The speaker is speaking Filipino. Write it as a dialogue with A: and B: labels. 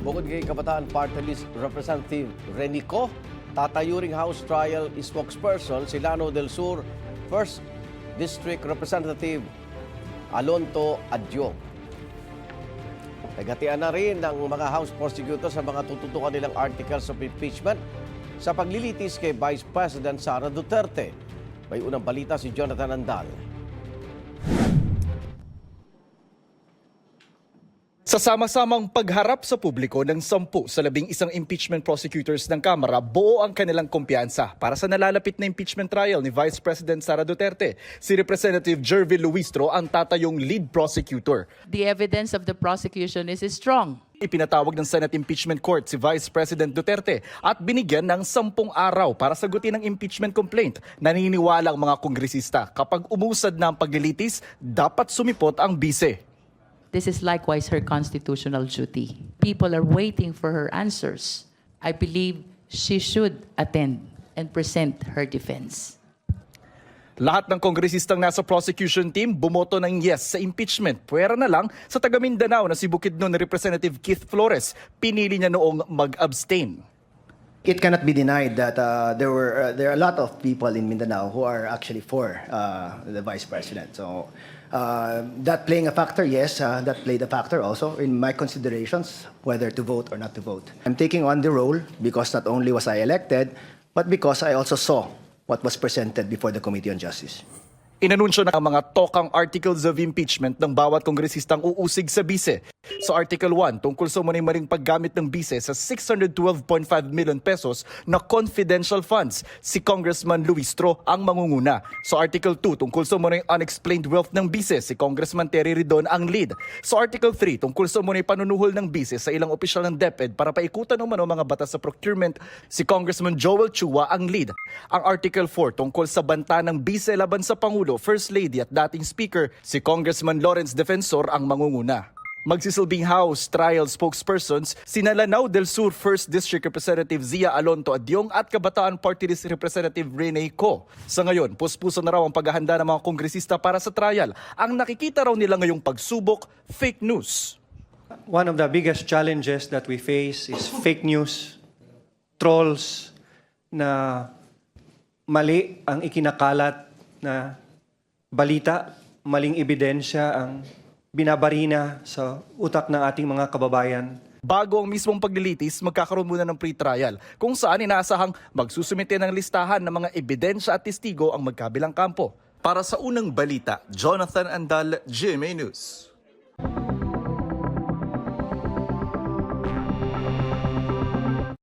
A: Bukod kay Kabataan Party List Representative Renico, tatayo ring House Trial spokesperson si Lano del Sur 1st District Representative Alonto Adyong. Naghatian na rin ng mga House prosecutors sa mga tututukan nilang articles of impeachment sa paglilitis kay Vice President Sara Duterte. May unang balita si Jonathan Andal.
B: Sa sama-samang pagharap sa publiko ng 10 sa 11 impeachment prosecutors ng Kamara, buo ang kanilang kumpiyansa para sa nalalapit na impeachment trial ni Vice President Sara Duterte. Si Representative Jervil Luistro ang tatayong lead prosecutor.
C: The evidence of the prosecution is strong.
B: Ipinatawag ng Senate Impeachment Court si Vice President Duterte at binigyan ng 10 araw para sagutin ang impeachment complaint. Naniniwala ang mga kongresista kapag umusad na ang paglilitis, dapat sumipot ang bise.
C: This is likewise her constitutional duty. People are waiting for her answers. I believe she should attend and present her defense.
B: Lahat ng kongresistang nasa prosecution team bumoto ng yes sa impeachment. Puwera na lang sa taga Mindanao na si Bukidnon Representative Keith Flores. Pinili niya noong mag-abstain.
D: It cannot be denied that there are a lot of people in Mindanao who are actually for the Vice President. So that playing a factor, yes, that played a factor also in my considerations whether to vote or not to vote. I'm taking on the role because not only was I elected, but because I also saw what was presented before the Committee on Justice.
B: Inanunsyo na ang mga tokang articles of impeachment ng bawat kongresistang uusig sa bise. Sa Article 1, tungkol sa maring paggamit ng bise sa 612.5 million pesos na confidential funds, si Congressman Luistro ang mangunguna. Sa Article 2, tungkol sa maring unexplained wealth ng bise, si Congressman Terry Ridon ang lead. Sa Article 3, tungkol sa maring panunuhol ng bise sa ilang opisyal ng DepEd para paikutan ng mga batas sa procurement, si Congressman Joel Chua ang lead. Ang Article 4, tungkol sa banta ng bise laban sa Pangulo, First Lady at dating Speaker, si Congressman Lawrence Defensor ang mangunguna. Magsisilbing House Trial spokespersons sina Lanao del Sur 1st District Representative Zia Alonto Adyong at Kabataan Party List Representative Rene Co. Sa ngayon, puspuso na raw ang paghahanda ng mga kongresista para sa trial. Ang nakikita raw nila ngayong pagsubok, fake news.
E: One of the biggest challenges that we face is fake news, trolls na mali ang ikinakalat na balita, maling ebidensya ang binabarina sa utak ng ating mga kababayan.
B: Bago ang mismong paglilitis, magkakaroon muna ng pre-trial kung saan inaasahang magsusumite ng listahan ng mga ebidensya at testigo ang magkabilang kampo. Para sa unang balita, Jonathan Andal, GMA News.